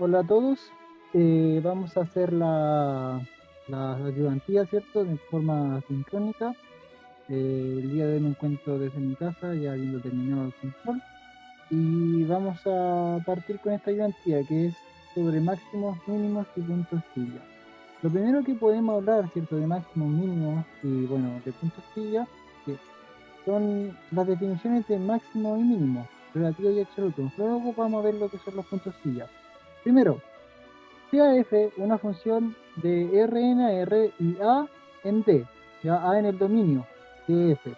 Hola a todos. Vamos a hacer la ayudantía, ¿cierto? De forma sincrónica. El día de hoy me encuentro desde mi casa, ya habiendo terminado el control. Y vamos a partir con esta ayudantía, que es sobre máximos, mínimos y puntos silla. Lo primero que podemos hablar, ¿cierto? De máximos, mínimos y, bueno, de puntos silla, que son las definiciones de máximo y mínimo, relativo y absoluto. Luego vamos a ver lo que son los puntos silla. Primero, sea f una función de R en R y A en D, ya A en el dominio de f.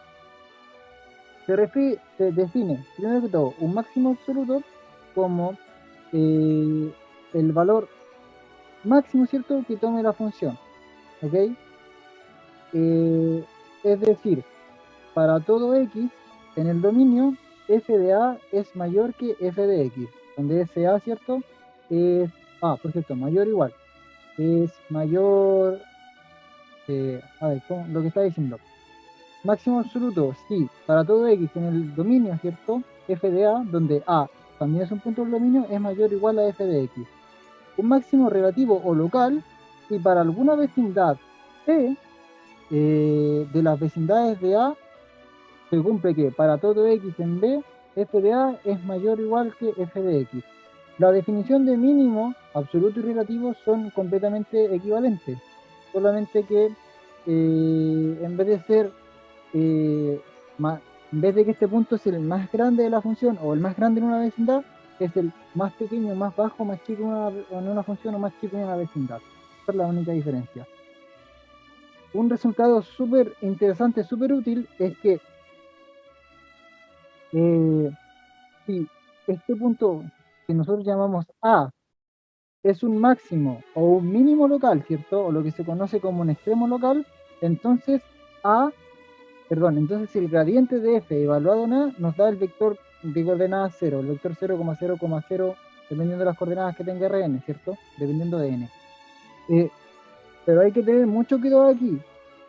Se define, primero que todo, un máximo absoluto como eh, el valor máximo, ¿cierto?, que tome la función, ¿ok? Es decir, para todo x en el dominio, f de A es mayor que f de x, donde f A, ¿cierto?, es, por cierto, mayor o igual, es mayor. A ver, lo que está diciendo. Máximo absoluto, sí, para todo x en el dominio, ¿cierto? F de A, donde A también es un punto del dominio, es mayor o igual a f de x. Un máximo relativo o local, y para alguna vecindad P de las vecindades de A, se cumple que para todo x en B, f de A es mayor o igual que f de x. La definición de mínimo, absoluto y relativo son completamente equivalentes, solamente que en vez de ser, eh, en vez de que este punto es el más grande de la función o el más grande en una vecindad, es el más pequeño, más bajo, más chico en una función o más chico en una vecindad. Esa es la única diferencia. Un resultado súper interesante, súper útil, es que eh, si este punto que nosotros llamamos A es un máximo o un mínimo local, ¿cierto? O lo que se conoce como un extremo local, entonces A, entonces el gradiente de f evaluado en A nos da el vector de coordenadas 0, el vector 0,0,0, dependiendo de las coordenadas que tenga Rn, ¿cierto? Dependiendo de n. Eh, pero hay que tener mucho cuidado aquí.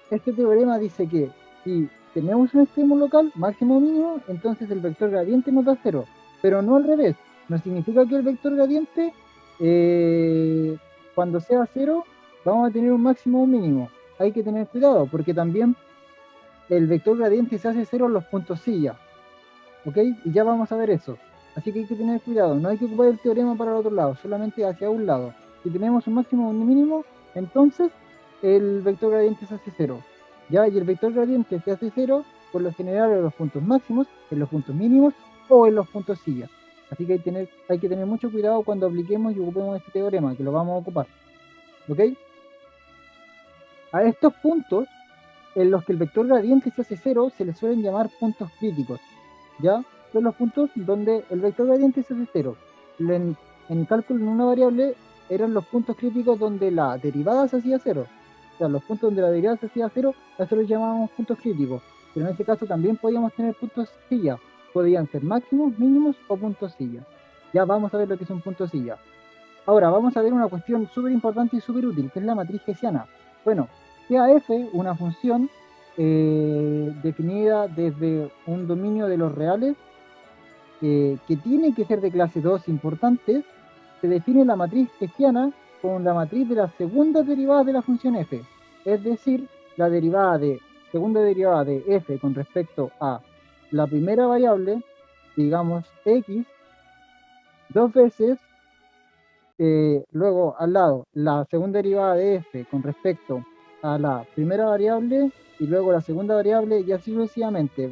Este teorema dice que si tenemos un extremo local, máximo o mínimo, entonces el vector gradiente nos da 0, pero no al revés. No significa que el vector gradiente, eh, cuando sea 0, vamos a tener un máximo o un mínimo. Hay que tener cuidado, porque también el vector gradiente se hace 0 en los puntos silla, ¿ok? Y ya vamos a ver eso. Así que hay que tener cuidado, no hay que ocupar el teorema para el otro lado, solamente hacia un lado. Si tenemos un máximo o un mínimo, entonces el vector gradiente se hace 0. ¿Ya? Y el vector gradiente se hace 0 por lo general en los puntos máximos, en los puntos mínimos o en los puntos silla. Así que hay que tener mucho cuidado cuando apliquemos y ocupemos este teorema, que lo vamos a ocupar. ¿Ok? A estos puntos en los que el vector gradiente se hace 0 se les suelen llamar puntos críticos. ¿Ya? Son los puntos donde el vector gradiente se hace 0. En cálculo en una variable eran los puntos críticos donde la derivada se hacía 0. O sea, los puntos donde la derivada se hacía 0, a eso los llamábamos puntos críticos. Pero en este caso también podíamos tener puntos silla. Podían ser máximos, mínimos o puntos silla. Ya vamos a ver lo que son puntos silla. Ahora vamos a ver una cuestión súper importante y súper útil, que es la matriz hessiana. Bueno, sea f una función definida desde un dominio de los reales que tiene que ser de clase 2 importantes, se define la matriz hessiana como la matriz de las segundas derivadas de la función f. Es decir, la derivada de segunda derivada de f con respecto a la primera variable, digamos x, dos veces, luego al lado la segunda derivada de f con respecto a la primera variable y luego la segunda variable y así sucesivamente.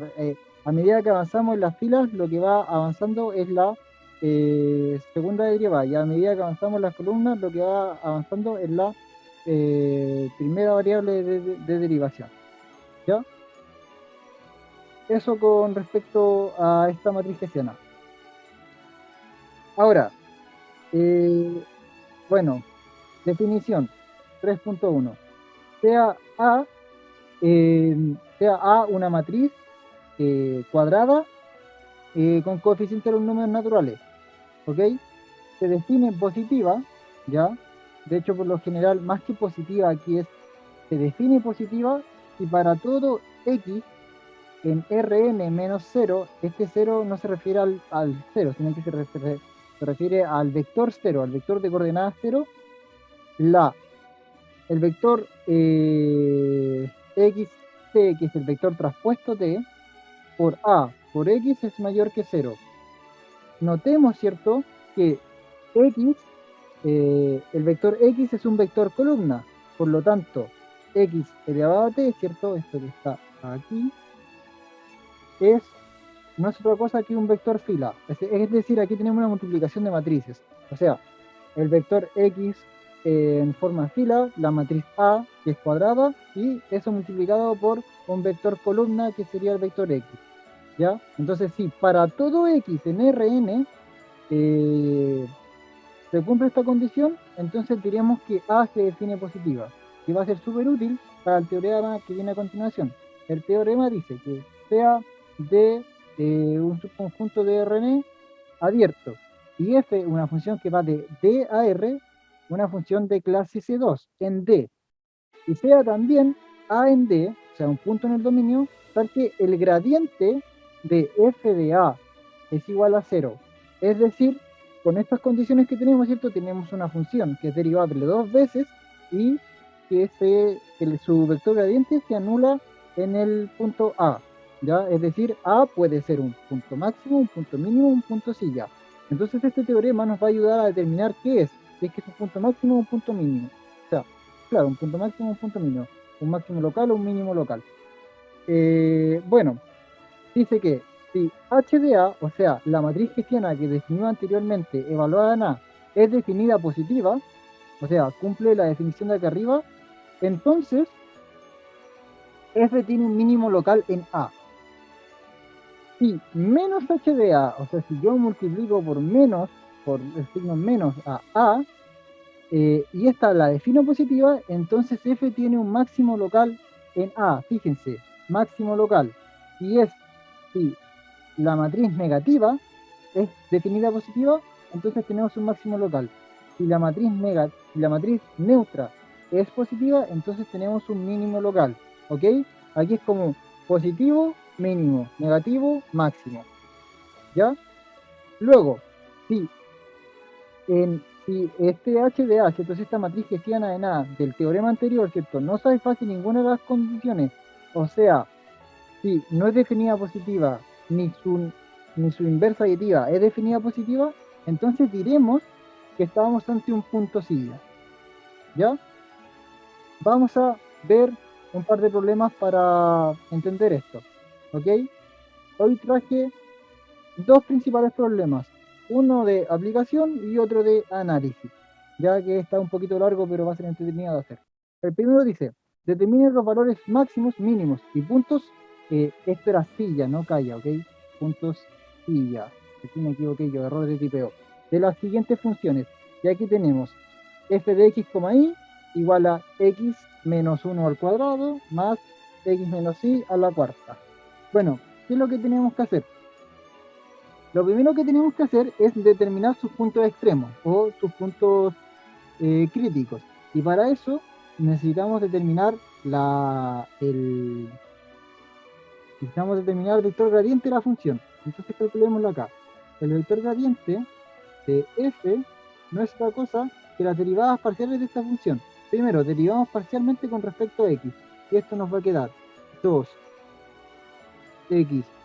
A medida que avanzamos en las filas, lo que va avanzando es la segunda derivada y a medida que avanzamos en las columnas, lo que va avanzando es la primera variable de derivación. ¿Ya? Eso con respecto a esta matriz hessiana. Ahora, eh, bueno, definición 3.1. sea A, eh, sea A una matriz cuadrada con coeficiente de los números naturales, ¿ok? Se define positiva, ¿ya? De hecho, por lo general, más que positiva, aquí se define positiva y para todo x en Rn menos 0, este 0 no se refiere al 0, sino que se refiere se refiere al vector 0, al vector de coordenadas 0, el vector xt, que es el vector traspuesto t, por a por x es mayor que 0. Notemos, ¿cierto?, que x, el vector x es un vector columna, por lo tanto, x elevado a t, ¿cierto?, esto que está aquí, no es otra cosa que un vector fila. Es decir, aquí tenemos una multiplicación de matrices. O sea, el vector x en forma de fila, la matriz A, que es cuadrada, y eso multiplicado por un vector columna, que sería el vector x. ¿Ya? Entonces, sí, para todo x en Rn se cumple esta condición, entonces diríamos que A se define positiva, que va a ser súper útil para el teorema que viene a continuación. El teorema dice que sea de un subconjunto de Rn abierto y f, una función que va de D a R, una función de clase C2 en D, y sea también A en D, o sea, un punto en el dominio, tal que el gradiente de f de A es igual a 0. Es decir, con estas condiciones que tenemos, ¿cierto? Tenemos una función que es derivable dos veces y su vector gradiente se anula en el punto A, ¿ya? Es decir, A puede ser un punto máximo, un punto mínimo, un punto silla. Entonces este teorema nos va a ayudar a determinar qué es, si es que es un punto máximo o un punto mínimo. O sea, claro, un punto máximo, un punto mínimo, un máximo local o un mínimo local. Bueno, dice que si H de A, o sea, la matriz hessiana que definimos anteriormente, evaluada en A, es definida positiva, o sea, cumple la definición de acá arriba, entonces F tiene un mínimo local en A. Si menos H de A, o sea, si yo multiplico por menos, por el signo menos a A, y esta la defino positiva, entonces F tiene un máximo local en A. Fíjense, máximo local. Si la matriz negativa es definida positiva, entonces tenemos un máximo local. Si la matriz neutra es positiva, entonces tenemos un mínimo local. ¿Ok? Aquí es como positivo, mínimo, negativo, máximo. ¿Ya? Luego, si si este H de H, entonces esta matriz hessiana en A del teorema anterior, ¿cierto? No satisface ninguna de las condiciones, o sea, si no es definida positiva, ni su inversa aditiva es definida positiva, entonces diremos que estábamos ante un punto silla, ¿ya? Vamos a ver un par de problemas para entender esto, ¿ok? Hoy traje dos principales problemas, uno de aplicación y otro de análisis, ya que está un poquito largo, pero va a ser entretenido de hacer. El primero dice, determine los valores máximos, mínimos y puntos, esto era silla, no calla, ¿ok? Puntos silla, aquí me equivoqué yo, error de tipeo, de las siguientes funciones, y aquí tenemos f de x, y igual a x menos 1 al cuadrado más x menos y a la cuarta. Bueno, ¿qué es lo que tenemos que hacer? Lo primero que tenemos que hacer es determinar sus puntos extremos o sus puntos críticos. Y para eso necesitamos determinar el vector gradiente de la función. Entonces calculémoslo acá. El vector gradiente de f no es otra cosa que las derivadas parciales de esta función. Primero, derivamos parcialmente con respecto a x. Y esto nos va a quedar 2x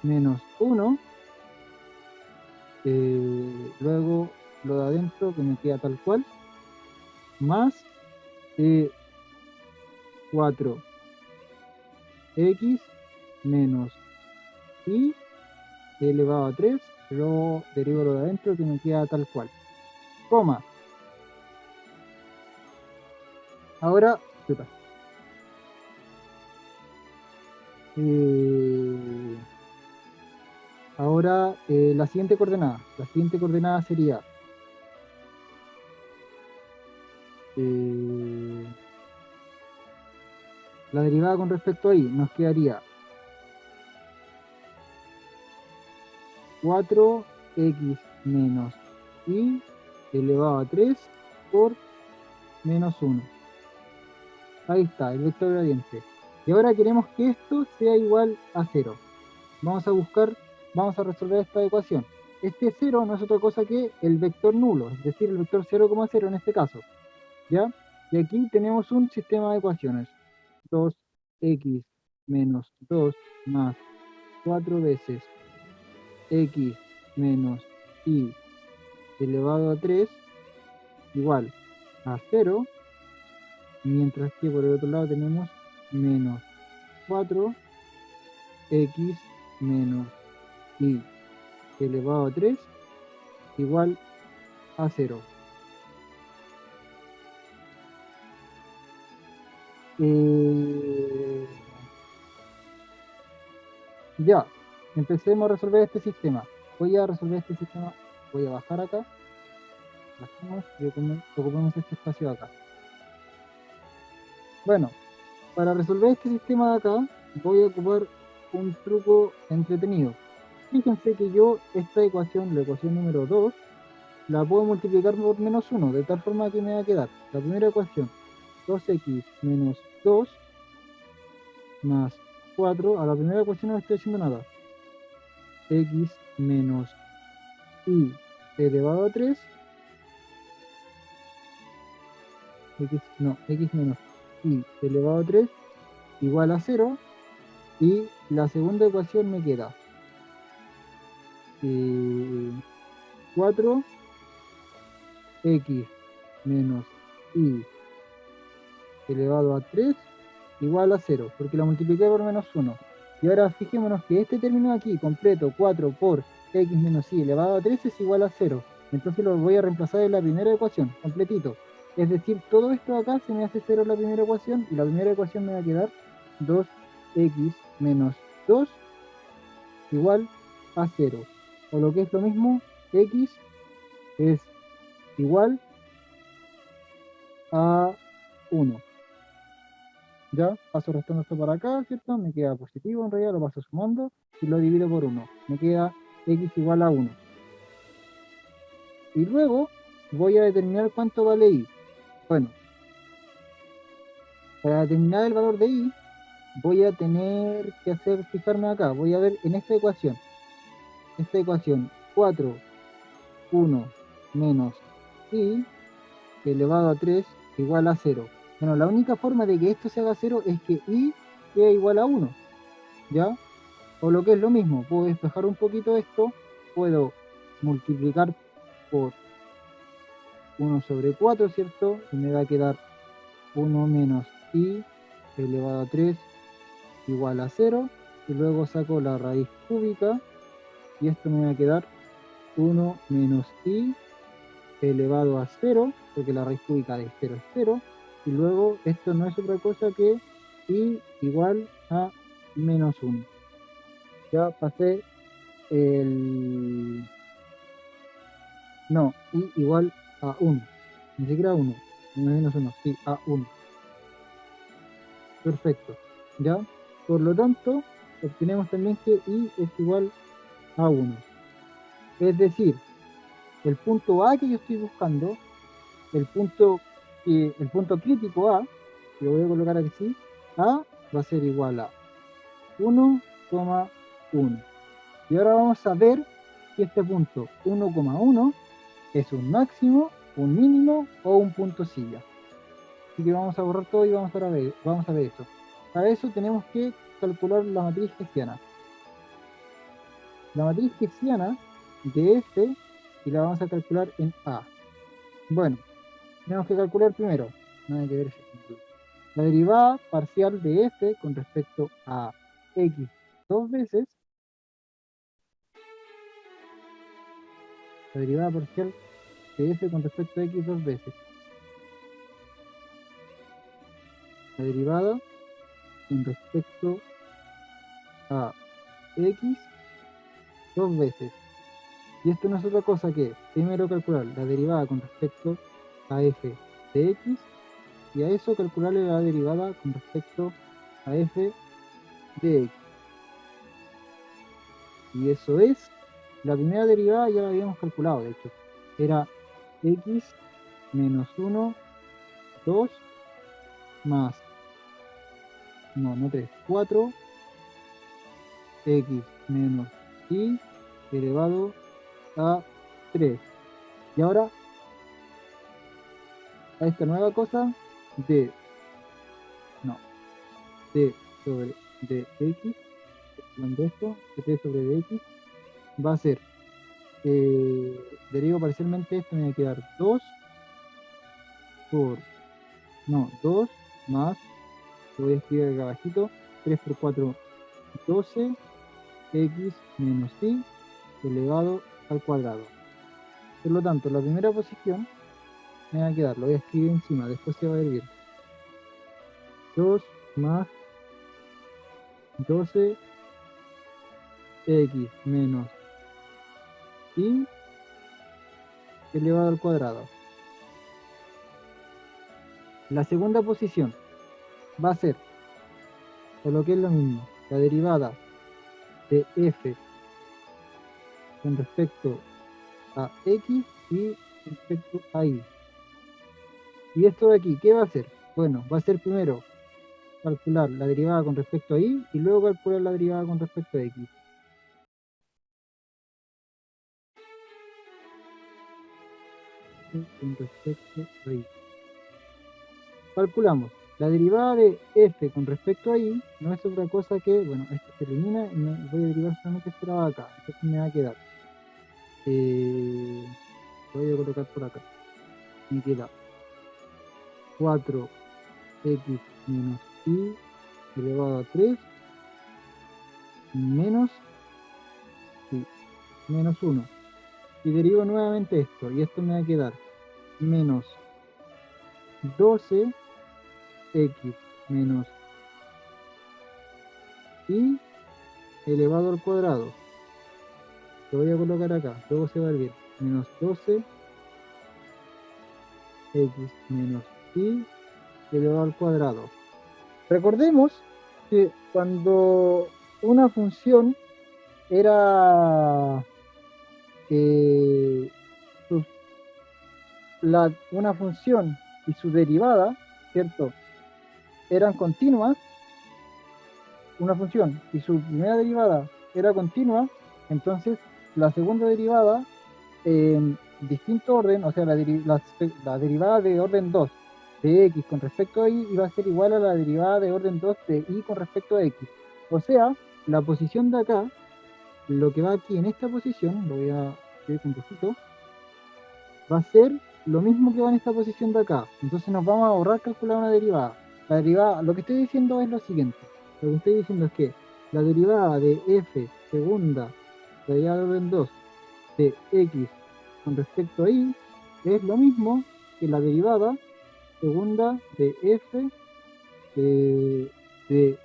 menos 1. Luego lo de adentro que me queda tal cual, más 4x menos y elevado a 3, luego derivo lo de adentro que me queda tal cual, coma. Ahora, chuta. Eh, ahora la siguiente coordenada sería eh, la derivada con respecto a y, nos quedaría 4x menos y elevado a 3 por menos 1. Ahí está, el vector gradiente. Y ahora queremos que esto sea igual a 0. Vamos a resolver esta ecuación. este 0 no es otra cosa que el vector nulo, es decir, el vector 0,0 en este caso, ¿ya? Y aquí tenemos un sistema de ecuaciones. 2x menos 2 más 4 veces x menos y elevado a 3 igual a 0, mientras que por el otro lado tenemos menos 4x menos y elevado a 3 igual a 0. Eh, ya, empecemos a resolver este sistema. Voy a resolver este sistema, voy a bajar acá, bajemos y ocupemos este espacio acá. Bueno, para resolver este sistema de acá, voy a ocupar un truco entretenido. Fíjense que yo esta ecuación, la ecuación número 2, la puedo multiplicar por menos 1, de tal forma que me va a quedar la primera ecuación, 2x menos 2 más 4, a la primera ecuación no le estoy haciendo nada, x menos y elevado a 3, x menos y elevado a 3 igual a 0, y la segunda ecuación me queda 4x menos y elevado a 3 igual a 0, porque la multipliqué por menos 1. Y ahora fijémonos que este término aquí, completo, 4 por x menos y elevado a 3 es igual a 0. Entonces lo voy a reemplazar en la primera ecuación, completito. Es decir, todo esto acá se me hace 0 en la primera ecuación, y la primera ecuación me va a quedar 2x menos 2 igual a 0. O lo que es lo mismo, x es igual a 1. Ya, paso restando esto para acá, ¿cierto? Me queda positivo, en realidad lo paso sumando y lo divido por 1. Me queda x igual a 1. Y luego voy a determinar cuánto vale y. Bueno, para determinar el valor de y, voy a tener que fijarme acá. Voy a ver en esta ecuación 4, 1 menos y elevado a 3 igual a 0. Bueno, la única forma de que esto se haga 0 es que y sea igual a 1, ¿ya? O lo que es lo mismo, puedo despejar un poquito esto, puedo multiplicar por 1 sobre 4, ¿cierto? Y me va a quedar 1 menos i elevado a 3 igual a 0. Y luego saco la raíz cúbica y esto me va a quedar 1 menos i elevado a 0, porque la raíz cúbica de 0 es 0. Y luego esto no es otra cosa que i igual a menos 1. Ya pasé el... No, i igual a 1. Ni siquiera 1. Menos 1, sí, a 1. Perfecto. ¿Ya? Por lo tanto, obtenemos también que i es igual a 1. Es decir, el punto A que yo estoy buscando, el punto crítico A, que lo voy a colocar aquí, A va a ser igual a 1,1. Y ahora vamos a ver si este punto 1,1 es un máximo, un mínimo o un punto silla. Así que vamos a borrar todo y vamos a ver eso. Para eso tenemos que calcular la matriz hessiana. La matriz hessiana de F, y la vamos a calcular en A. Bueno, tenemos que calcular primero, nada que ver ese ejemplo, la derivada parcial de F con respecto a X dos veces, la derivada parcial de F con respecto a X dos veces, la derivada con respecto a X dos veces. Y esto no es otra cosa que, primero calcular la derivada con respecto a f de x, y a eso calcularle la derivada con respecto a f de x. Y eso es, la primera derivada ya la habíamos calculado, de hecho. Era x menos 1, 2, más, no 3, 4, x menos y elevado a 3. Y ahora a esta nueva cosa d, no, d sobre dx, donde esto, d sobre dx, va a ser, derivo parcialmente esto, me va a quedar 2 por, no, 2 más, lo voy a escribir acá abajito, 3 por 4, 12, x menos y elevado al cuadrado. Por lo tanto, la primera posición me va a quedar, lo voy a escribir encima, después se va a ver bien. 2 más 12 x menos y elevado al cuadrado. La segunda posición va a ser, o lo que es lo mismo, la derivada de f con respecto a x y respecto a y. Y esto de aquí, ¿qué va a hacer? Bueno, va a ser primero calcular la derivada con respecto a y luego calcular la derivada con respecto a x. Con respecto a y. Calculamos. La derivada de f con respecto a y no es otra cosa que, bueno, esto se elimina y voy a derivar solamente esta de acá. Entonces me va a quedar. Lo voy a colocar por acá. Me queda 4x menos y elevado a 3 menos, sí, menos 1. Y derivo nuevamente esto. Y esto me va a quedar menos 12x menos y elevado al cuadrado. Lo voy a colocar acá, luego se va a ver bien. Menos 12x menos y elevado al cuadrado. Recordemos que cuando una función era eh, una función y su derivada, ¿cierto? Eran continuas, una función y su primera derivada era continua, entonces la segunda derivada en distinto orden, o sea, la derivada de orden 2 de x con respecto a y iba a ser igual a la derivada de orden 2 de y con respecto a x. O sea, la posición de acá, lo que va aquí en esta posición, lo voy a escribir con rojito, va a ser lo mismo que va en esta posición de acá. Entonces nos vamos a ahorrar calcular una derivada. La derivada, lo que estoy diciendo es lo siguiente. Lo que estoy diciendo es que la derivada de f segunda, la derivada de orden 2 de x con respecto a y es lo mismo que la derivada segunda de f de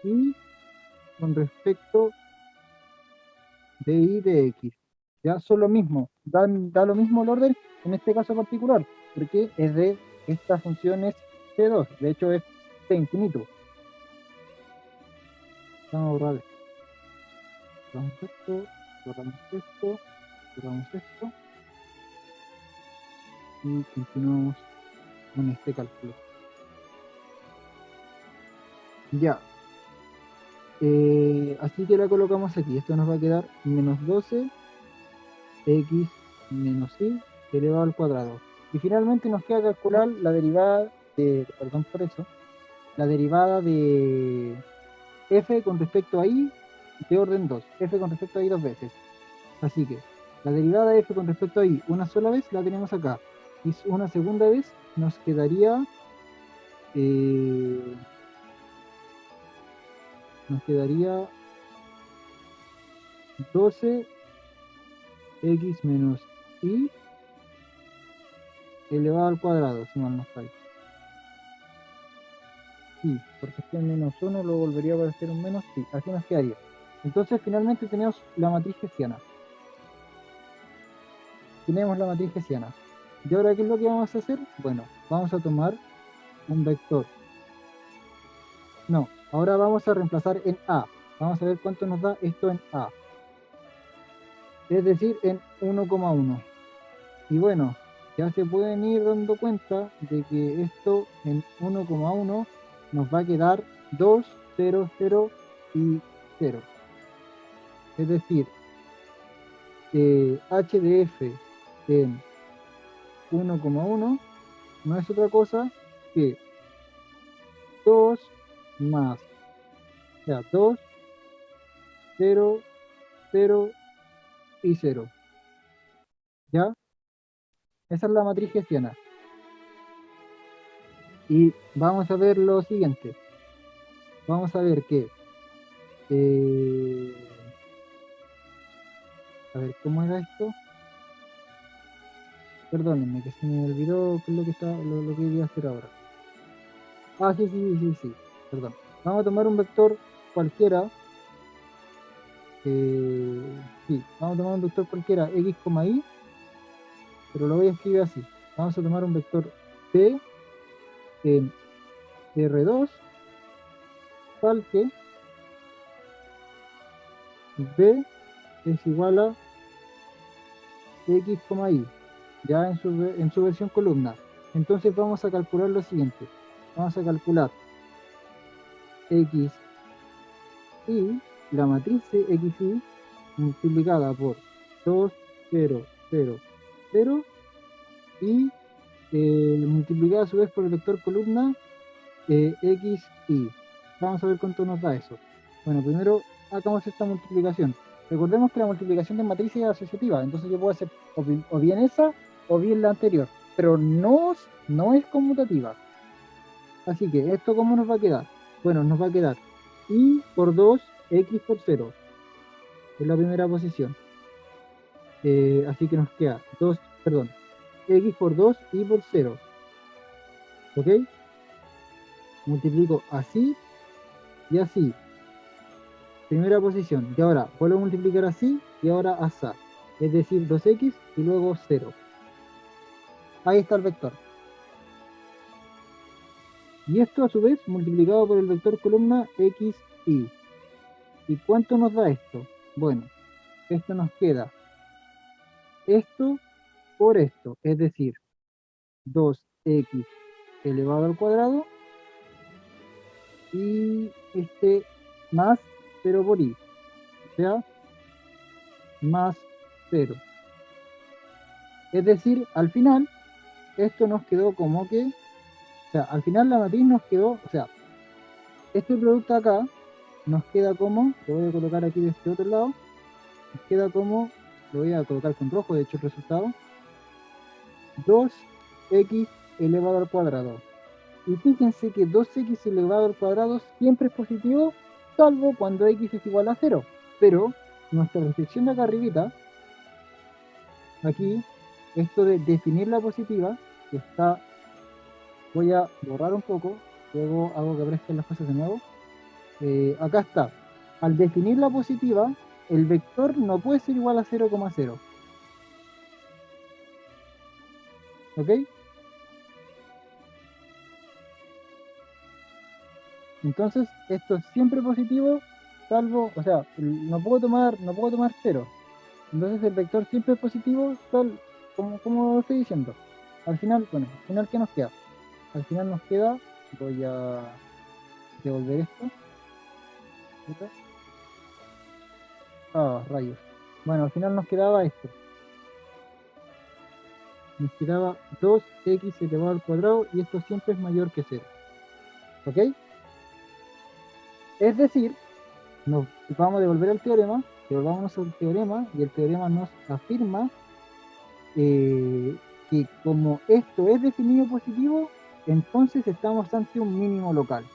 y con respecto de y de x. Ya son lo mismo, da lo mismo el orden en este caso particular, porque es de estas funciones C2, de hecho es C infinito. Vamos a borrar esto. Borramos esto, borramos esto, borramos esto y continuamos con este cálculo. Ya, así que la colocamos aquí. Esto nos va a quedar menos 12 x menos y elevado al cuadrado. Y finalmente nos queda calcular la derivada de, perdón por eso, la derivada de f con respecto a y de orden 2. F con respecto a y dos veces. Así que la derivada de f con respecto a y una sola vez la tenemos acá. Y una segunda vez nos quedaría eh, 12 x menos y elevado al cuadrado, si mal no estoy. Sí, porque si el menos 1 lo volvería a aparecer un menos, sí, así nos quedaría. Entonces finalmente tenemos la matriz hessiana. Tenemos la matriz hessiana. ¿Y ahora qué es lo que vamos a hacer? Bueno, vamos a tomar un vector. No, ahora vamos a reemplazar en A. Vamos a ver cuánto nos da esto en A. Es decir, en 1,1. Y bueno, ya se pueden ir dando cuenta de que esto en 1,1 nos va a quedar 2, 0, 0 y 0. Es decir, h de f en 1,1 no es otra cosa que 2 más, o sea, 2, 0, 0 y 0. ¿Ya? Esa es la matriz hessiana. Y vamos a ver lo siguiente. Vamos a ver que, eh, a ver, ¿cómo era esto? Perdónenme, que se me olvidó qué es lo que lo que iba a hacer ahora. Ah, sí, sí, sí, sí, perdón. Vamos a tomar un vector cualquiera. Sí, vamos a tomar un vector cualquiera, x, y, pero lo voy a escribir así. Vamos a tomar un vector p en R2, tal que b es igual a x, y, ya en su versión columna. Entonces vamos a calcular lo siguiente. Vamos a calcular x y la matriz de x y multiplicada por 2, 0, 0, 0 y multiplicada a su vez por el vector columna x y. Vamos a ver cuánto nos da eso. Bueno, primero hagamos esta multiplicación. Recordemos que la multiplicación de matrices es asociativa, entonces yo puedo hacer o bien esa o bien la anterior, pero no es conmutativa. Así que, ¿esto cómo nos va a quedar? Bueno, nos va a quedar y por 2, x por 0, es la primera posición. Así que nos queda 2, perdón, x por 2, y por 0. ¿Ok? Multiplico así y así. Primera posición. Y ahora vuelvo a multiplicar así y ahora asá. Es decir, 2x y luego 0. Ahí está el vector. Y esto a su vez multiplicado por el vector columna x, y. ¿Y cuánto nos da esto? Bueno, esto nos queda esto por esto. Es decir, 2x elevado al cuadrado y este más 0 por i. O sea, más 0. Es decir, al final, esto nos quedó como que, o sea, al final la matriz nos quedó, o sea, este producto acá nos queda como, lo voy a colocar aquí de este otro lado, nos queda como, lo voy a colocar con rojo, de hecho el resultado, 2x elevado al cuadrado. Y fíjense que 2x elevado al cuadrado siempre es positivo, salvo cuando x es igual a 0. Pero nuestra restricción de acá arribita, aquí, esto de definir la positiva, que está, voy a borrar un poco, luego hago que aparezcan las cosas de nuevo. Acá está. Al definir la positiva, el vector no puede ser igual a 0,0. ¿Ok? Entonces, esto es siempre positivo, salvo, o sea, no puedo tomar 0. Entonces el vector siempre es positivo, tal como lo estoy diciendo. Al final, bueno, al final, ¿qué nos queda? Al final nos queda, voy a devolver esto. ¿Ok? Ah, rayos. Bueno, al final nos quedaba esto. Nos quedaba 2x elevado al cuadrado y esto siempre es mayor que 0. ¿Ok? Es decir, nos vamos a devolver al teorema, devolvámonos al teorema y el teorema nos afirma que como esto es definido positivo, entonces estamos ante un mínimo local.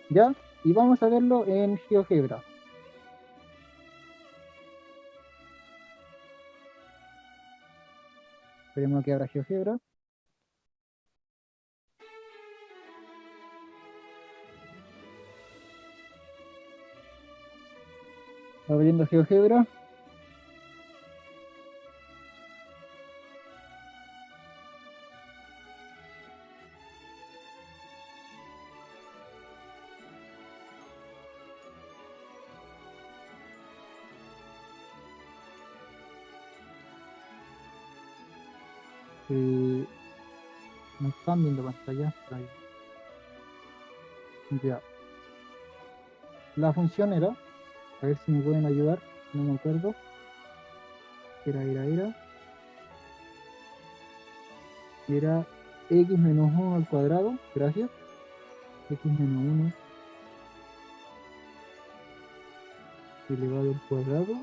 ¿Ya? Y vamos a verlo en GeoGebra. Esperemos que abra GeoGebra. Abriendo GeoGebra. Eh, no están viendo pantalla. Ahí. Ya. La función era, a ver si me pueden ayudar, no me acuerdo. era x menos 1 al cuadrado, gracias, x menos 1 elevado al cuadrado,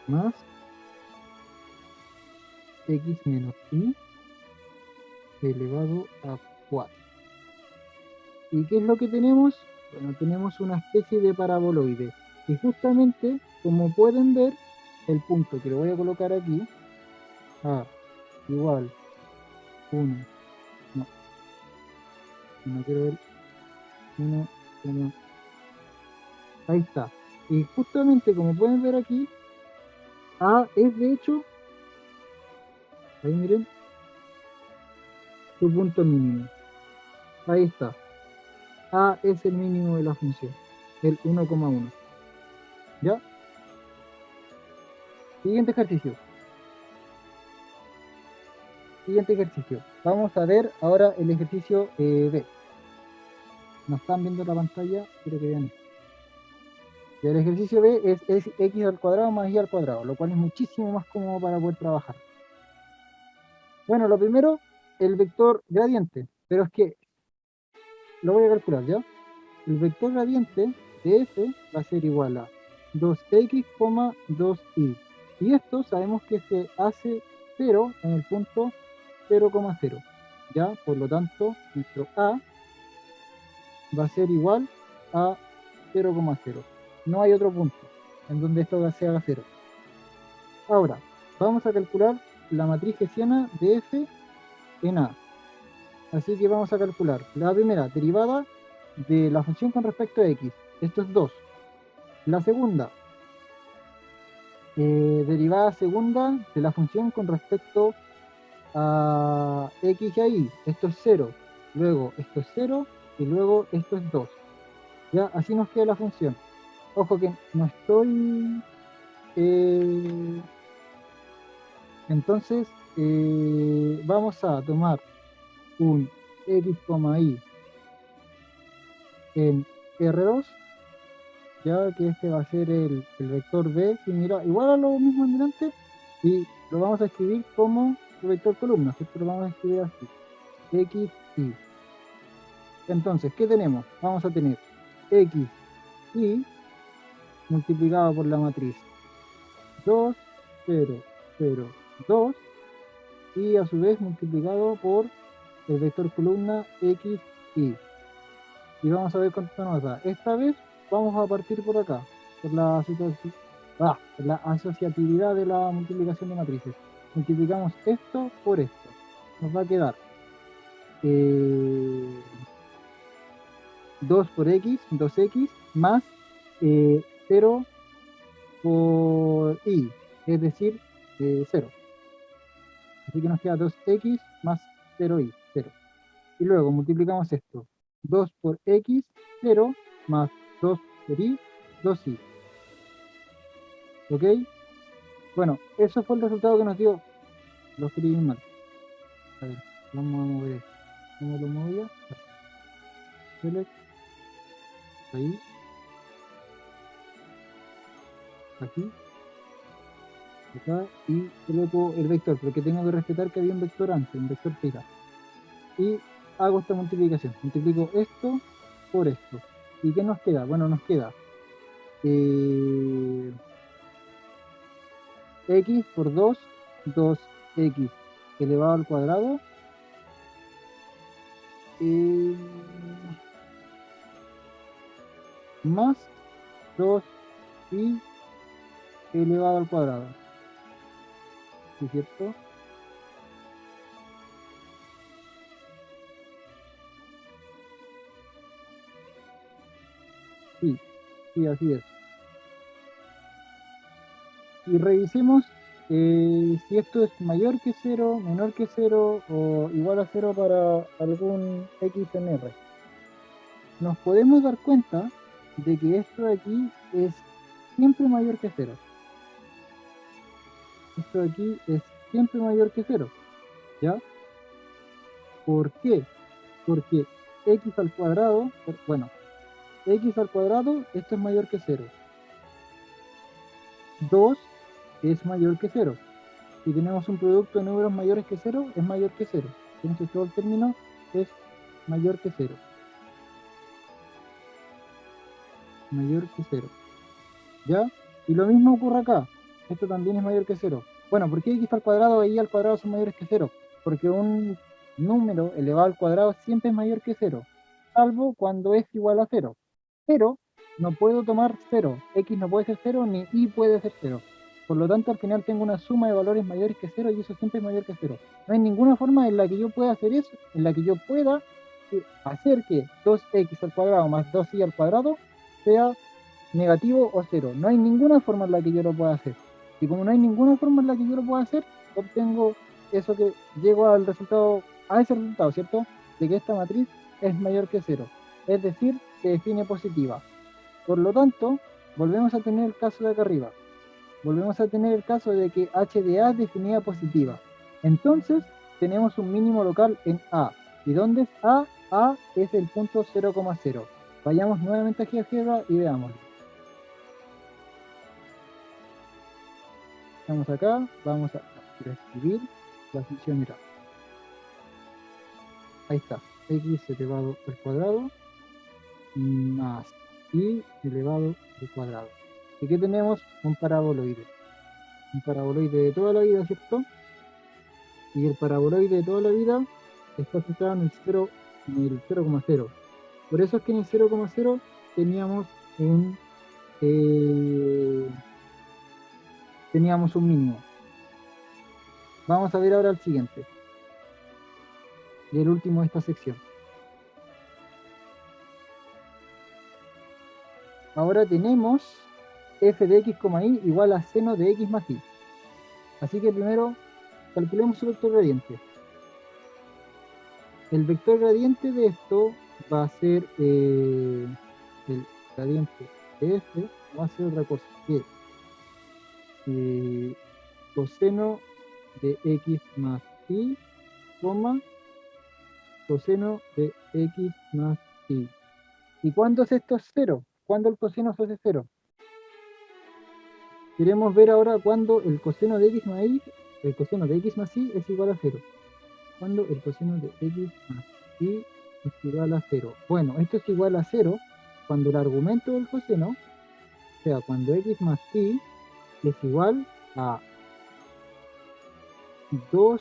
más x menos y elevado a 4. ¿Y qué es lo que tenemos? Bueno, tenemos una especie de paraboloide. Y justamente, como pueden ver, el punto que le voy a colocar aquí, a igual 1, no, no quiero ver 1, ahí está. Y justamente como pueden ver aquí, A es de hecho, ahí miren, su punto mínimo. Ahí está. A es el mínimo de la función, el 1,1. ¿Ya? Siguiente ejercicio. Siguiente ejercicio. Vamos a ver ahora el ejercicio B. No están viendo la pantalla, quiero que vean esto. Y el ejercicio B es x al cuadrado más y al cuadrado, lo cual es muchísimo más cómodo para poder trabajar. Bueno, lo primero, el vector gradiente, pero es que lo voy a calcular, ¿ya? El vector gradiente de f va a ser igual a 2x, 2y. Y esto sabemos que se hace 0 en el punto 0,0. ¿Ya? Por lo tanto, nuestro a va a ser igual a 0,0. No hay otro punto en donde esto se haga 0. Ahora, vamos a calcular la matriz hessiana de f en a. Así que vamos a calcular la primera derivada de la función con respecto a x. Esto es 2. La segunda, derivada segunda de la función con respecto a x y a y. Esto es 0. Luego esto es 0 y luego esto es 2. Ya, así nos queda la función. Ojo que no estoy... entonces, vamos a tomar un x, y en R2, ya que este va a ser el vector B, similar, igual a lo mismo en delante, y lo vamos a escribir como el vector columna, esto lo vamos a escribir así, x, y. Entonces, ¿qué tenemos? Vamos a tener x, y multiplicado por la matriz 2, 0, 0, 2, y a su vez multiplicado por el vector columna x, y. Y vamos a ver cuánto nos da. Esta vez vamos a partir por acá, por la asociatividad de la multiplicación de matrices. Multiplicamos esto por esto. Nos va a quedar 2 por x, 2x, más 0 por y, es decir, 0. Así que nos queda 2x más 0y, 0. Y luego multiplicamos esto. 2 por x, 0, más 2 por y, 2y. ¿Ok? Bueno, eso fue el resultado que nos dio. Lo escribí mal. A ver, vamos a mover esto. ¿Cómo lo movía? Así. Select, ahí, aquí, acá, y coloco el vector, porque tengo que respetar que había un vector antes, un vector θ. Y hago esta multiplicación. Multiplico esto por esto. ¿Y qué nos queda? Bueno, nos queda eh, x por 2, 2x elevado al cuadrado, eh, más 2y elevado al cuadrado. ¿Sí es cierto? Sí, sí, así es. Y revisemos si esto es mayor que 0, menor que 0 o igual a 0 para algún x en R. Nos podemos dar cuenta de que esto de aquí es siempre mayor que 0. Esto de aquí es siempre mayor que 0. ¿Ya? ¿Por qué? Porque x al cuadrado, bueno, x al cuadrado, esto es mayor que 0. 2 es mayor que cero. Si tenemos un producto de números mayores que cero, es mayor que cero. Entonces todo el término es mayor que cero. Mayor que cero. ¿Ya? Y lo mismo ocurre acá. Esto también es mayor que cero. Bueno, ¿por qué x al cuadrado y y al cuadrado son mayores que cero? Porque un número elevado al cuadrado siempre es mayor que cero, salvo cuando es igual a cero. Pero no puedo tomar cero. X no puede ser cero, ni y puede ser cero. Por lo tanto, al final tengo una suma de valores mayores que cero y eso siempre es mayor que cero. No hay ninguna forma en la que yo pueda hacer eso, en la que yo pueda hacer que 2x al cuadrado más 2y al cuadrado sea negativo o cero. No hay ninguna forma en la que yo lo pueda hacer. Y como no hay ninguna forma en la que yo lo pueda hacer, obtengo eso que llego al resultado, a ese resultado, ¿cierto? De que esta matriz es mayor que cero. Es decir, se define positiva. Por lo tanto, volvemos a tener el caso de acá arriba. Volvemos a tener el caso de que h de A es definida positiva. Entonces, tenemos un mínimo local en A. ¿Y dónde es A? A es el punto 0,0. Vayamos nuevamente a GeoGebra y veámoslo. Estamos acá, vamos a escribir la función era. Ahí está, x elevado al cuadrado más y elevado al cuadrado. ¿Y qué tenemos? Un paraboloide. Un paraboloide de toda la vida, ¿cierto? Y el paraboloide de toda la vida está centrado en el 0, en el 0,0. Por eso es que en el 0,0 teníamos eh, teníamos un mínimo. Vamos a ver ahora el siguiente, y el último de esta sección. Ahora tenemos f de x, y igual a seno de x más y. Así que primero calculemos su vector gradiente. El vector gradiente de esto va a ser el gradiente de f, va a ser otra cosa que eh, coseno de x más y, coma, coseno de x más y. ¿Y cuándo es esto cero? ¿Cuándo el coseno se hace cero? Queremos ver ahora cuándo el coseno de x más y, el coseno de x más y es igual a cero. Cuando el coseno de x más y es igual a cero. Bueno, esto es igual a cero cuando el argumento del coseno, o sea, cuando x más y es igual a 2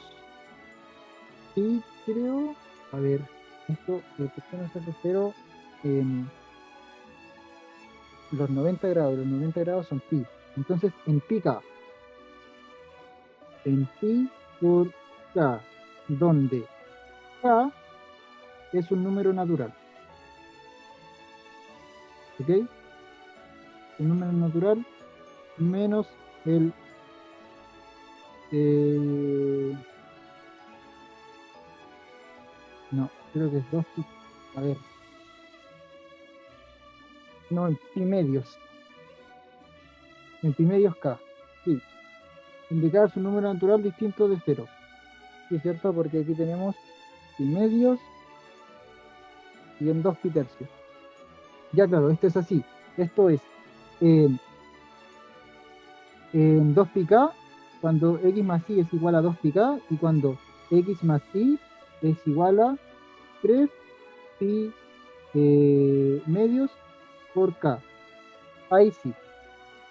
pi, creo. A ver, esto, el coseno se hace cero en los 90 grados. Los 90 grados son pi. Entonces, en pi k. En pi por k, donde k es un número natural. ¿Ok? Un número natural menos el no, creo que es 2 pi. A ver, no, en pi medios. En pi medios k. Sí, indicar su número natural distinto de cero. Sí, es cierto, porque aquí tenemos pi medios y en 2 pi tercios. Ya, claro, esto es así. Esto es en, en 2 pi k, cuando x más y es igual a 2 pi k, y cuando x más y es igual a 3 pi medios por k. Ahí sí.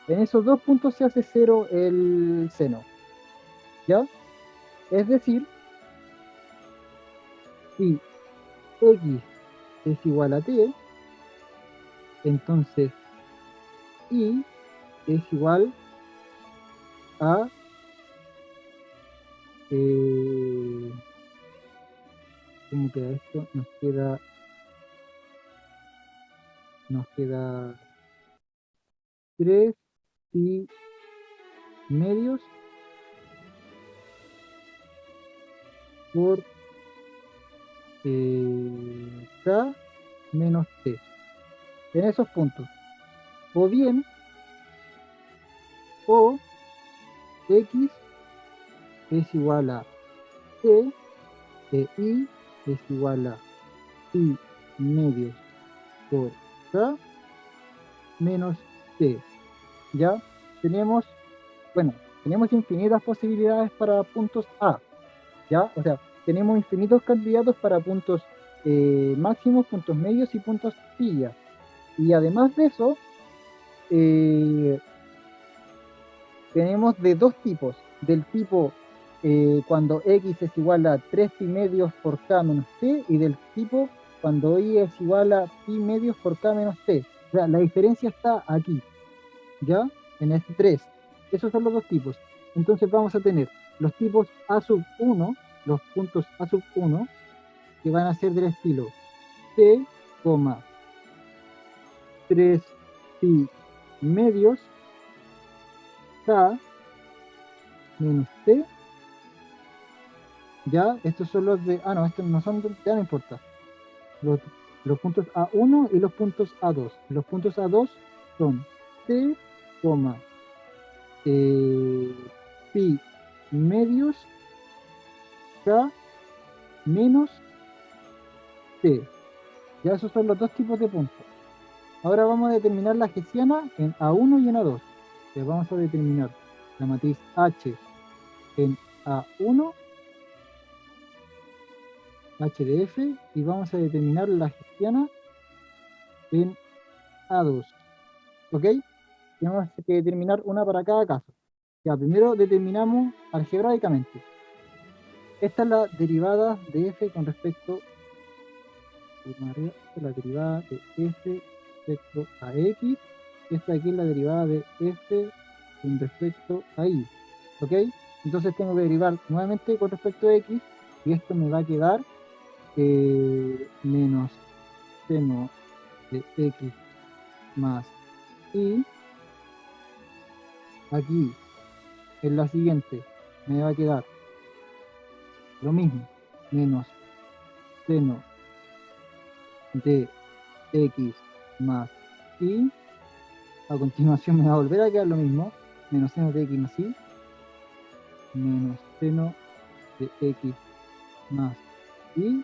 En esos dos puntos se hace cero el seno, ¿ya? Es decir, si x es igual a t, entonces y es igual a eh, ¿cómo queda esto? Nos queda 3 pi medios por k menos t. En esos puntos. O bien, o x es igual a t e y es igual a pi medios por k menos t. ¿Ya? Tenemos, bueno, tenemos infinitas posibilidades para puntos A, ¿ya? O sea, tenemos infinitos candidatos para puntos máximos, puntos medios y puntos pilla. Y además de eso, eh, tenemos de dos tipos, del tipo cuando x es igual a 3 pi medios por k menos t y del tipo cuando y es igual a pi medios por k menos t. O sea, la diferencia está aquí, ¿ya? En este 3. Esos son los dos tipos. Entonces vamos a tener los tipos a sub 1, los puntos a sub 1, que van a ser del estilo t, 3 pi medios k menos t. Ya, estos son los de. Ah, no, estos no son ya no importa. Los, los puntos A1 y los puntos A2. Los puntos A2 son T, eh, pi medios K menos T. Ya esos son los dos tipos de puntos. Ahora vamos a determinar la hessiana en A1 y en A2. Entonces vamos a determinar la matriz H en A1, H de F, y vamos a determinar la hessiana en A2. ¿Ok? Tenemos que determinar una para cada caso. Ya, primero determinamos algebraicamente. Esta es la derivada de f con respecto esta es la derivada de f respecto a x. Esta aquí es la derivada de f con respecto a y. ¿Ok? Entonces tengo que derivar nuevamente con respecto a x y esto me va a quedar menos seno de x más y. Aquí en la siguiente me va a quedar lo mismo, menos seno de x más y. A continuación me va a volver a quedar lo mismo, menos seno de x más y, menos seno de x más y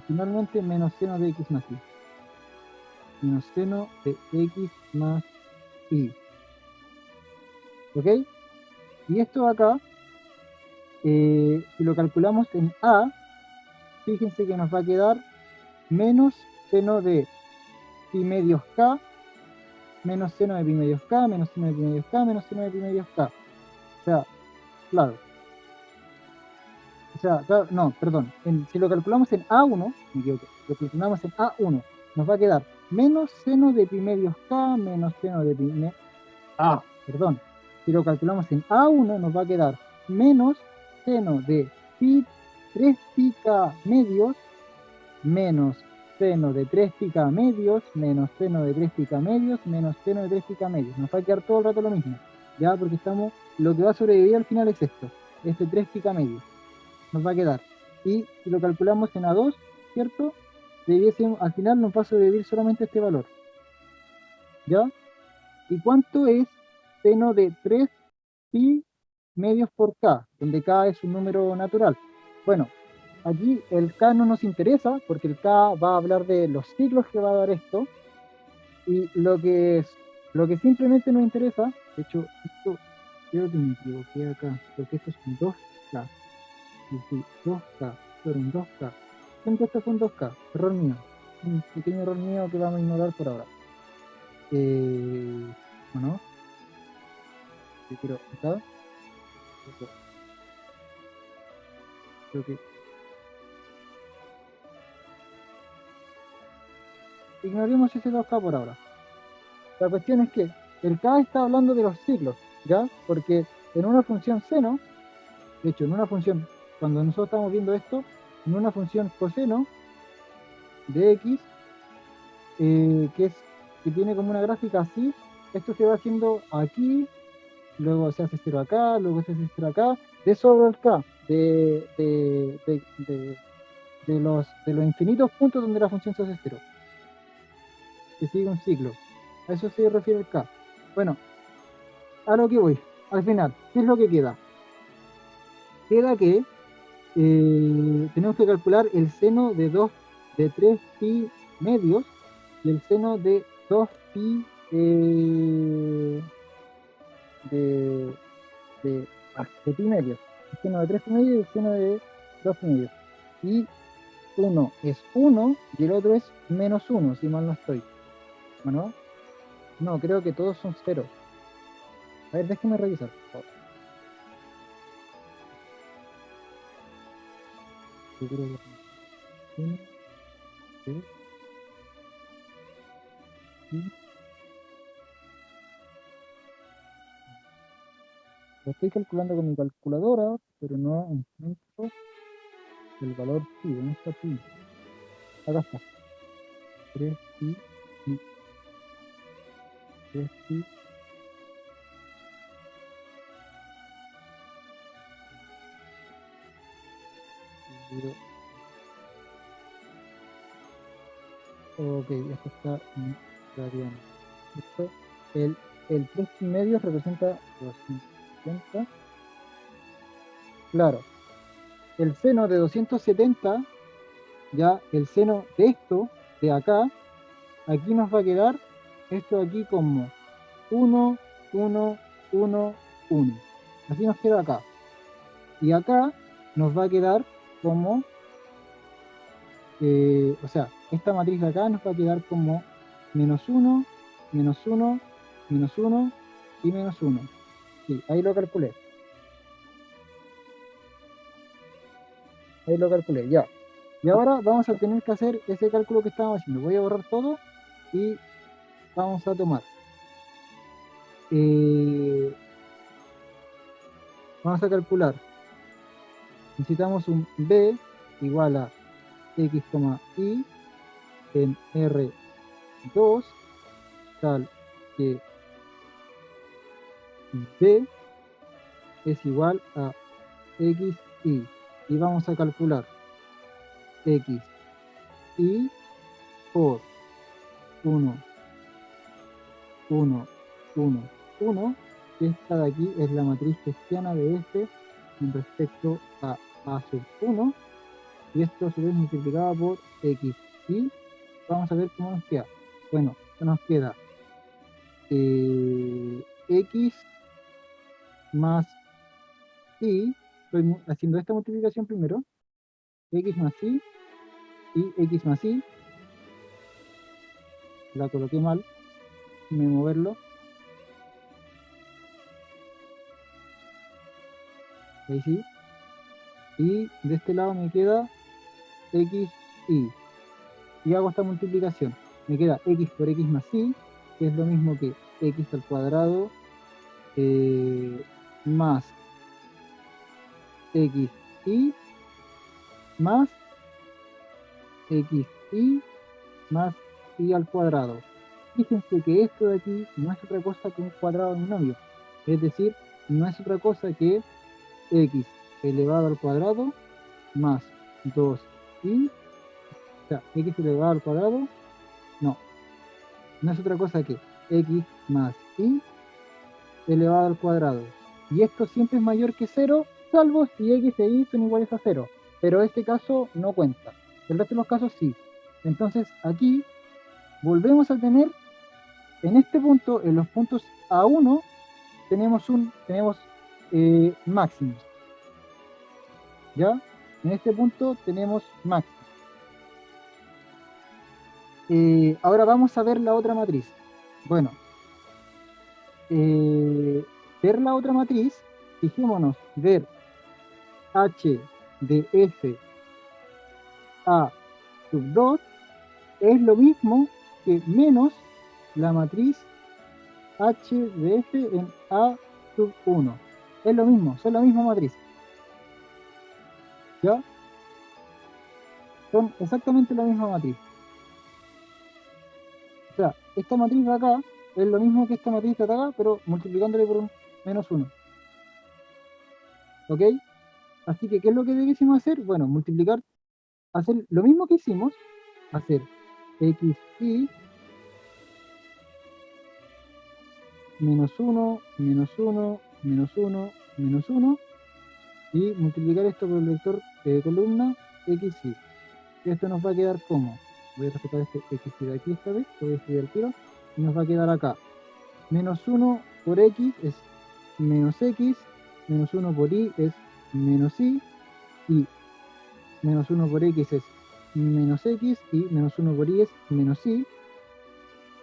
finalmente menos seno de x más y, menos seno de x más y. ¿Ok? Y esto acá, si lo calculamos en a, fíjense que nos va a quedar menos seno de pi medios k, menos seno de pi medios k, menos seno de pi medios k, menos seno de pi medios k. O sea, claro. O sea, claro, no, perdón. Si lo calculamos en A1, me equivoqué. Lo calculamos en A1, nos va a quedar menos seno de pi medios k, menos seno de pi perdón. Si lo calculamos en A1, nos va a quedar menos seno de pi 3 pi k medios, menos seno de 3 pi k medios, menos seno de 3 pi k medios, menos seno de 3 pi k medios. Nos va a quedar todo el rato lo mismo, ¿ya? Porque lo que va a sobrevivir al final es esto, este 3 pi k medios nos va a quedar. Y si lo calculamos en A2, ¿cierto? Al final nos va a sobrevivir solamente este valor, ¿ya? ¿Y cuánto es seno de 3 pi medios por k? Donde k es un número natural. Bueno, aquí el k no nos interesa porque el k va a hablar de los ciclos que va a dar esto. Y lo que simplemente nos interesa, de hecho, esto creo que me equivoqué acá, porque esto son 2k. Sí, sí, 2K, fueron 2K. Siempre estos son 2K, error mío. Un pequeño error mío que vamos a ignorar por ahora. Bueno, yo quiero acá. Creo que ignoremos ese 2K por ahora. La cuestión es que el K está hablando de los ciclos, ¿ya? Porque en una función seno, de hecho, en una función, cuando nosotros estamos viendo esto, en una función coseno de X, que tiene como una gráfica así, esto se va haciendo aquí, luego se hace cero acá, luego se hace cero acá, de sobre el K, de los infinitos puntos donde la función se hace cero, que sigue un ciclo. A eso se refiere el K. Bueno, a lo que voy, al final, ¿qué es lo que queda? Queda que tenemos que calcular el seno de 3 pi medios y el seno de 2 pi de de pi medios. El seno de 3 pi medios y el seno de 2 pi medios. Y uno es 1 y el otro es -1, si mal no estoy. Bueno, no, creo que todos son 0. A ver, déjeme revisar, por favor. Yo creo que son 1, 2, y lo estoy calculando con mi calculadora, pero no encuentro el valor pi. ¿Dónde está pi? Acá está. 3 pi, y 3 pi, dividido. Ok, esto está en radianes. Esto, el 3 pi medio representa 270. Claro, el seno de 270, ya el seno de esto, de acá, aquí nos va a quedar esto de aquí como 1, 1, 1, 1. Así nos queda acá. Y acá nos va a quedar como, o sea, esta matriz de acá nos va a quedar como -1, -1, -1 y -1. Sí, ahí lo calculé. Ahí lo calculé, ya. Y ahora vamos a tener que hacer ese cálculo que estábamos haciendo. Voy a borrar todo y vamos a tomar. eh, Vamos a calcular. Necesitamos un b igual a x, y en R2, tal que b es igual a x, y. Y vamos a calcular x, y por 1, 1, 1, 1. Y esta de aquí es la matriz hessiana de f con respecto a sub 1. Y esto a su vez multiplicado por x, y vamos a ver cómo nos queda. Bueno, esto nos queda x más y, estoy haciendo esta multiplicación primero, x más y x más y, la coloqué mal, déjame moverlo, ahí sí, y de este lado me queda x, y hago esta multiplicación, me queda x por x más y, que es lo mismo que x al cuadrado más x, y más x, y más y al cuadrado. Fíjense que esto de aquí no es otra cosa que un cuadrado binomio, es decir, no es otra cosa que x elevado al cuadrado más 2y, o sea, x elevado al cuadrado, no, no es otra cosa que x más y elevado al cuadrado. Y esto siempre es mayor que 0, salvo si x e y son iguales a 0, pero este caso no cuenta. El resto de los casos sí. Entonces aquí volvemos a tener, en este punto, en los puntos A1, tenemos máximos, ¿ya? En este punto tenemos máximos. Ahora vamos a ver la otra matriz. Bueno, eh, ver la otra matriz, fijémonos, ver h de f a sub 2 es lo mismo que menos la matriz h de f en a sub 1. Es lo mismo, son la misma matriz, ¿ya? Son exactamente la misma matriz. O sea, esta matriz de acá es lo mismo que esta matriz de acá, pero multiplicándole por un -1. ¿Ok? Así que, ¿qué es lo que debiésemos hacer? Bueno, multiplicar, hacer lo mismo que hicimos, hacer x, y -1, -1, -1, -1, y multiplicar esto por el vector columna x, y. Y esto nos va a quedar como, voy a respetar este x y de aquí esta vez, lo voy a escribir al tiro, y nos va a quedar acá, -1 por x es -x, menos 1 por i es menos i, y menos 1 por x es menos x, y menos 1 por y es menos y.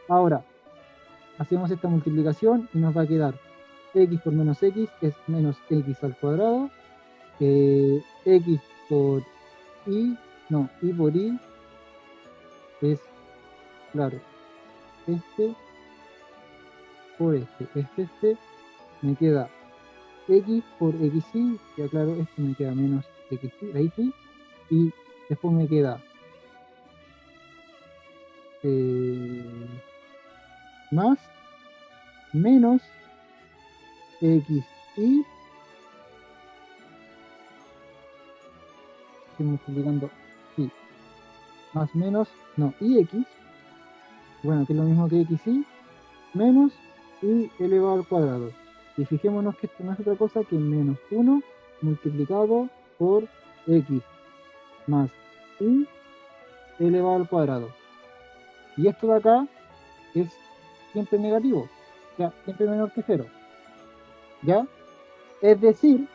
Ahora, hacemos esta multiplicación y nos va a quedar x por menos x es menos x al cuadrado, x por y, no, y por y es, claro, este por este, me queda x por xy, ya claro, esto me queda menos xy, ahí sí, y después me queda más menos xy, estoy multiplicando, sí, más menos, no, y x, bueno, que es lo mismo que xy, menos y elevado al cuadrado. Y fijémonos que esto no es otra cosa que menos 1 multiplicado por x más y elevado al cuadrado. Y esto de acá es siempre negativo, ya, siempre menor que 0. ¿Ya? Es decir,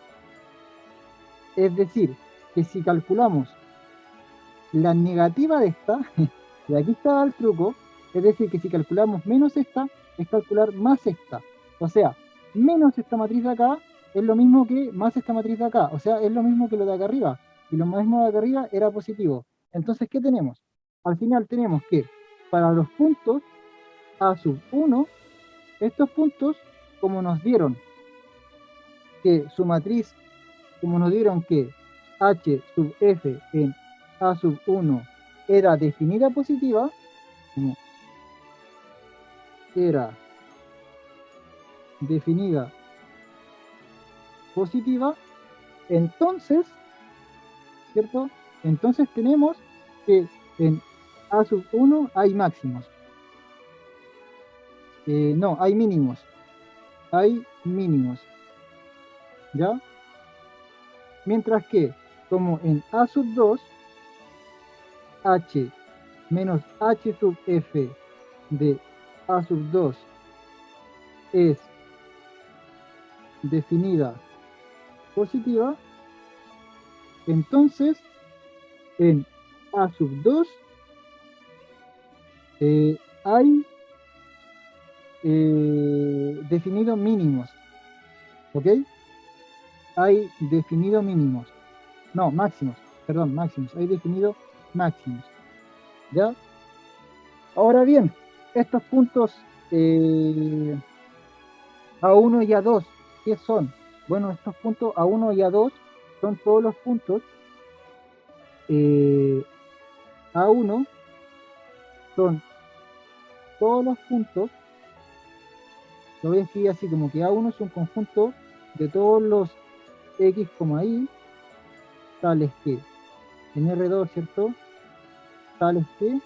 que si calculamos la negativa de esta, y aquí está el truco, es decir, que si calculamos menos esta, es calcular más esta. O sea, menos esta matriz de acá es lo mismo que más esta matriz de acá. O sea, es lo mismo que lo de acá arriba. Y lo mismo de acá arriba era positivo. Entonces, ¿qué tenemos? Al final tenemos que, para los puntos a sub 1, estos puntos, como nos dieron que su matriz, como nos dieron que h sub f en a sub 1 era definida positiva, como era definida positiva, entonces, ¿cierto? Entonces tenemos que en a sub 1 hay máximos. No, hay mínimos. Hay mínimos. ¿Ya? Mientras que, como en a sub 2, h menos h sub f de a sub 2 es definida positiva, entonces en a sub 2 hay definido mínimos, ¿ok? Hay definido mínimos, no, máximos, perdón, máximos, hay definido máximos, ¿ya? Ahora bien, estos puntos A1 y A2, ¿qué son? Bueno, estos puntos A1 y A2 son todos los puntos A1, son todos los puntos, lo voy a escribir así como que A1 es un conjunto de todos los x, y, tales que, en R2, ¿cierto? Tales que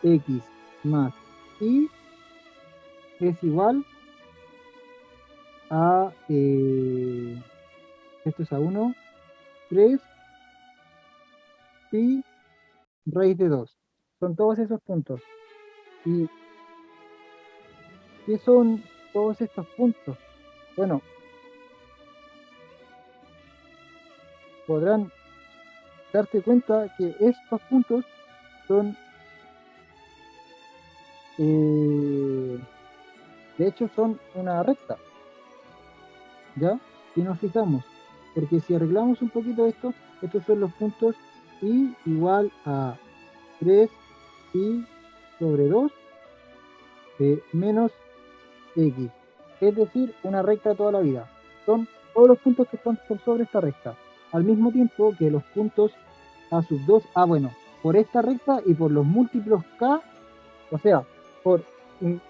x más y es igual a, esto es A1, 3 pi raíz de 2. Son todos esos puntos. ¿Y qué son todos estos puntos? Bueno, podrán darse cuenta que estos puntos son, de hecho, son una recta, ¿ya? Si nos fijamos, porque si arreglamos un poquito esto, estos son los puntos y igual a 3 pi sobre 2 menos x, es decir, una recta toda la vida. Son todos los puntos que están por sobre esta recta, al mismo tiempo que los puntos a sub 2, bueno, por esta recta y por los múltiplos k, o sea, por,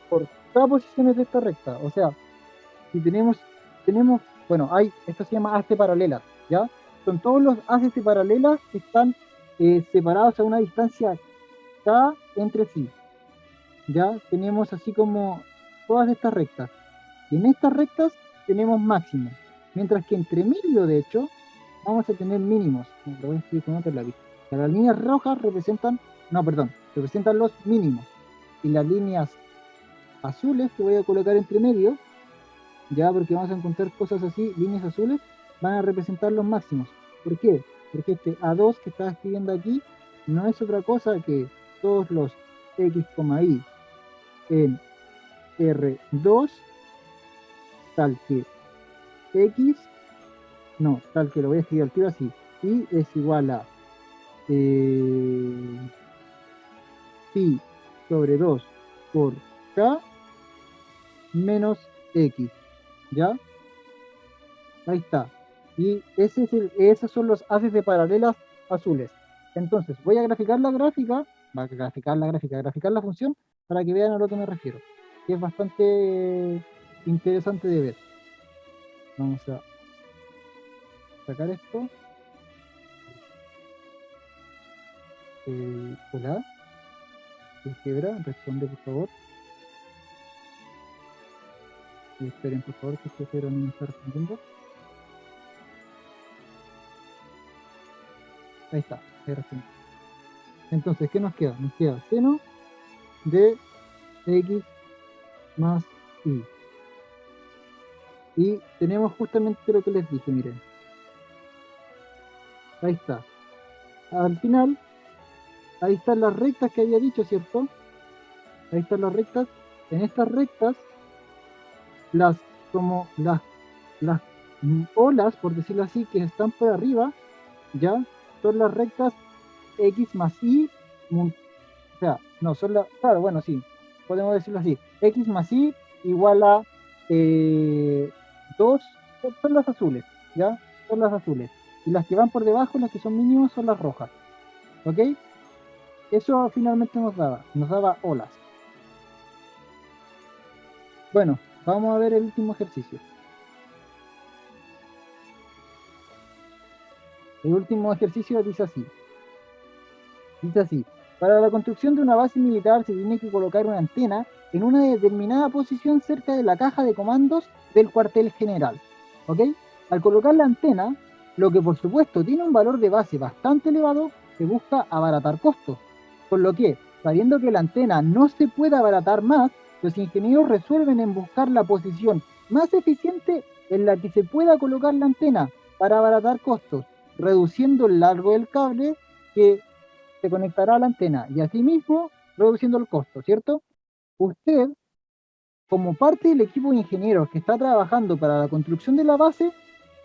por k posiciones de esta recta, o sea, si tenemos, bueno, esto se llama haste paralelas, ¿ya? Son todos los hastes paralelas que están separados a una distancia k entre sí, ¿ya? Tenemos así como todas estas rectas. Y en estas rectas tenemos máximos, mientras que entre medio, de hecho, vamos a tener mínimos. Lo voy a escribir con otro lápiz. Las líneas rojas representan, no, perdón, representan los mínimos. Y las líneas azules que voy a colocar entre medio ya, porque vamos a encontrar cosas así, líneas azules, van a representar los máximos. ¿Por qué? Porque este A2 que estaba escribiendo aquí no es otra cosa que todos los x, y en R2, tal que x, no, tal que lo voy a escribir al tiro así, y es igual a eh, pi sobre 2 por k menos x, ¿ya? Ahí está. Y esos son los haces de paralelas azules. Entonces, voy a graficar la gráfica, va a graficar la gráfica, graficar la función para que vean a lo que me refiero. Que es bastante interesante de ver. Vamos a sacar esto. Hola, álgebra, responde por favor. Y esperen por favor que este álgebra no me está respondiendo. Ahí está, ahí respondió. Entonces, ¿qué nos queda? Nos queda seno de x más y. Y tenemos justamente lo que les dije, miren. Ahí está. Al final, ahí están las rectas que había dicho, ¿cierto? Ahí están las rectas. En estas rectas, las, como las olas, por decirlo así, que están por arriba, ya, son las rectas x más y, o sea, no, son las, claro, bueno, sí, podemos decirlo así, x más y igual a 2, son las azules, ¿ya? Son las azules. Y las que van por debajo, las que son mínimas, son las rojas, ¿ok? Eso finalmente nos daba olas. Bueno, vamos a ver el último ejercicio. El último ejercicio dice así, para la construcción de una base militar se tiene que colocar una antena en una determinada posición cerca de la caja de comandos del cuartel general, ¿ok? Al colocar la antena, lo que por supuesto tiene un valor de base bastante elevado, se busca abaratar costos, por lo que, sabiendo que la antena no se puede abaratar más, los ingenieros resuelven en buscar la posición más eficiente en la que se pueda colocar la antena para abaratar costos, reduciendo el largo del cable que se conectará a la antena y asimismo reduciendo el costo, ¿cierto? Usted, como parte del equipo de ingenieros que está trabajando para la construcción de la base,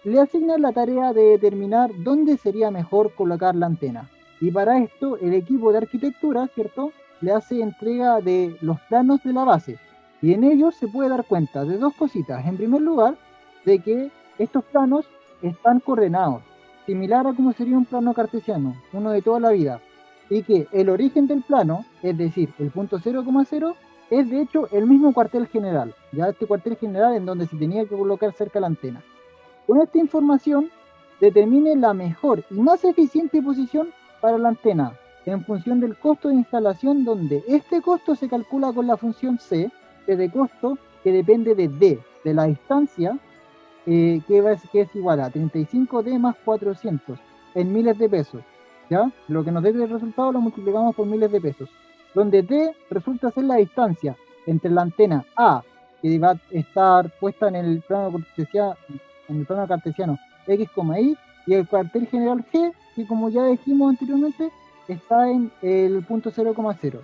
le asigna la tarea de determinar dónde sería mejor colocar la antena. Y para esto, el equipo de arquitectura, ¿cierto? Le hace entrega de los planos de la base. Y en ellos se puede dar cuenta de dos cositas. En primer lugar, de que estos planos están coordenados, similar a como sería un plano cartesiano, uno de toda la vida. Y que el origen del plano, es decir, el punto 0,0, es de hecho el mismo cuartel general. Ya este cuartel general en donde se tenía que colocar cerca la antena. Con esta información, determine la mejor y más eficiente posición para la antena en función del costo de instalación, donde este costo se calcula con la función C, que de costo, que depende de D, de la distancia, que es igual a 35D más 400 en miles de pesos. ¿Ya? Lo que nos dé el resultado lo multiplicamos por miles de pesos. Donde D resulta ser la distancia entre la antena A, que va a estar puesta en el plano cartesiano X, y el cuartel general G, que como ya dijimos anteriormente, está en el punto 0,0.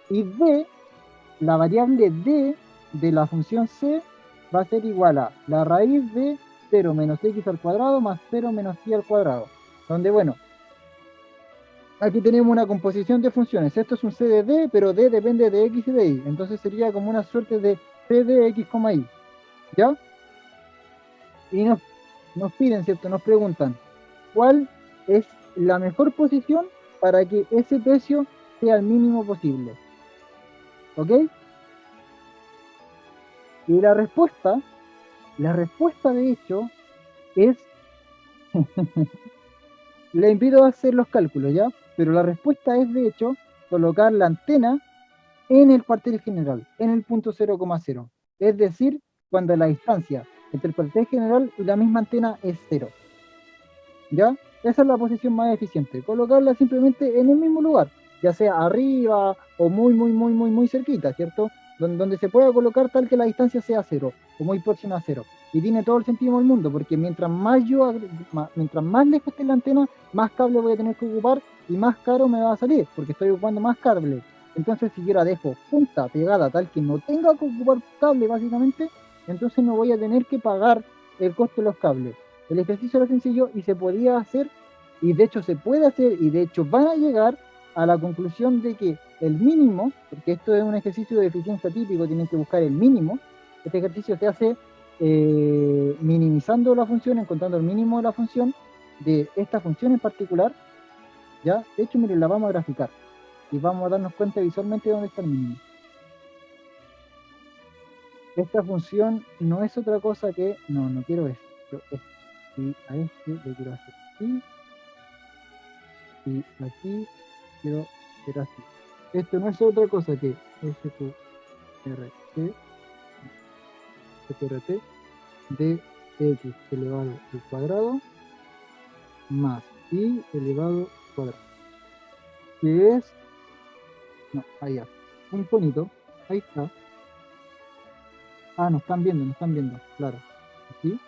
Y D, la variable D de la función C va a ser igual a la raíz de 0 menos x al cuadrado más 0 menos y al cuadrado. Donde, bueno, aquí tenemos una composición de funciones. Esto es un C de D, pero D depende de x y de y. Entonces sería como una suerte de C de x, y. ¿Ya? Y nos piden, ¿cierto? Nos preguntan, ¿cuál es la mejor posición para que ese precio sea el mínimo posible? ¿Ok? Y la respuesta de hecho es, le invito a hacer los cálculos, ¿ya? Pero la respuesta es de hecho colocar la antena en el cuartel general, en el punto 0,0. Es decir, cuando la distancia entre el cuartel general y la misma antena es cero. ¿Ya? Esa es la posición más eficiente. Colocarla simplemente en el mismo lugar, ya sea arriba o muy, muy, muy, muy, muy cerquita, ¿cierto? donde se pueda colocar tal que la distancia sea cero, o muy próxima a cero. Y tiene todo el sentido del mundo, porque mientras mientras más lejos esté la antena, más cable voy a tener que ocupar y más caro me va a salir, porque estoy ocupando más cable. Entonces, si yo la dejo junta, pegada, tal que no tenga que ocupar cable, básicamente, entonces no voy a tener que pagar el costo de los cables. El ejercicio era sencillo y se podía hacer, y de hecho se puede hacer, y de hecho van a llegar a la conclusión de que el mínimo, porque esto es un ejercicio de eficiencia típico, tienen que buscar el mínimo, este ejercicio se hace minimizando la función, encontrando el mínimo de la función, de esta función en particular, ¿ya? De hecho, miren, la vamos a graficar y vamos a darnos cuenta visualmente de dónde está el mínimo. Esta función no es otra cosa que, no quiero esto, y a este le quiero hacer así, y aquí quiero hacer así. Esto no es otra cosa que SQRT, SQRT de x elevado al cuadrado más y elevado al cuadrado, que es, no, allá, un conito, ahí está. Ah, no están viendo, claro. ¿Sí?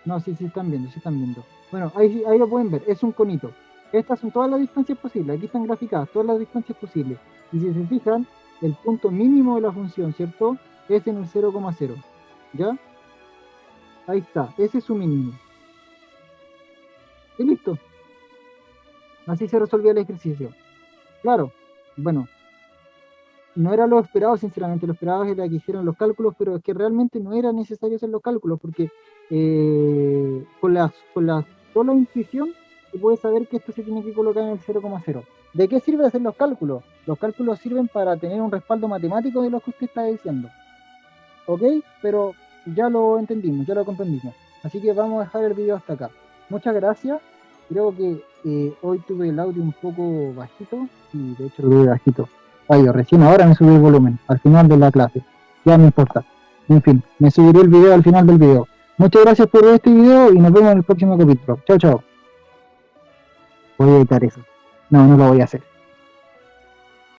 No, sí, sí están viendo. Bueno, ahí lo pueden ver, es un conito. Estas son todas las distancias posibles, aquí están graficadas todas las distancias posibles. Y si se fijan, el punto mínimo de la función, ¿cierto? Es en el 0,0. ¿Ya? Ahí está, ese es su mínimo. Y listo. Así se resolvía el ejercicio. Claro, bueno, no era lo esperado, sinceramente, lo esperado era que hicieran los cálculos, pero es que realmente no era necesario hacer los cálculos, porque con la sola intuición se puede saber que esto se tiene que colocar en el 0,0. ¿De qué sirve hacer los cálculos? Los cálculos sirven para tener un respaldo matemático de lo que usted está diciendo, ¿ok? Pero ya lo entendimos, ya lo comprendimos. Así que vamos a dejar el video hasta acá. Muchas gracias. Creo que hoy tuve el audio un poco bajito, y de hecho lo tuve bajito. Ay, recién ahora me subí el volumen, al final de la clase. Ya no importa. En fin, me subiré el video al final del video. Muchas gracias por ver este video y nos vemos en el próximo capítulo. Chao, chao. Voy a editar eso. No, no lo voy a hacer.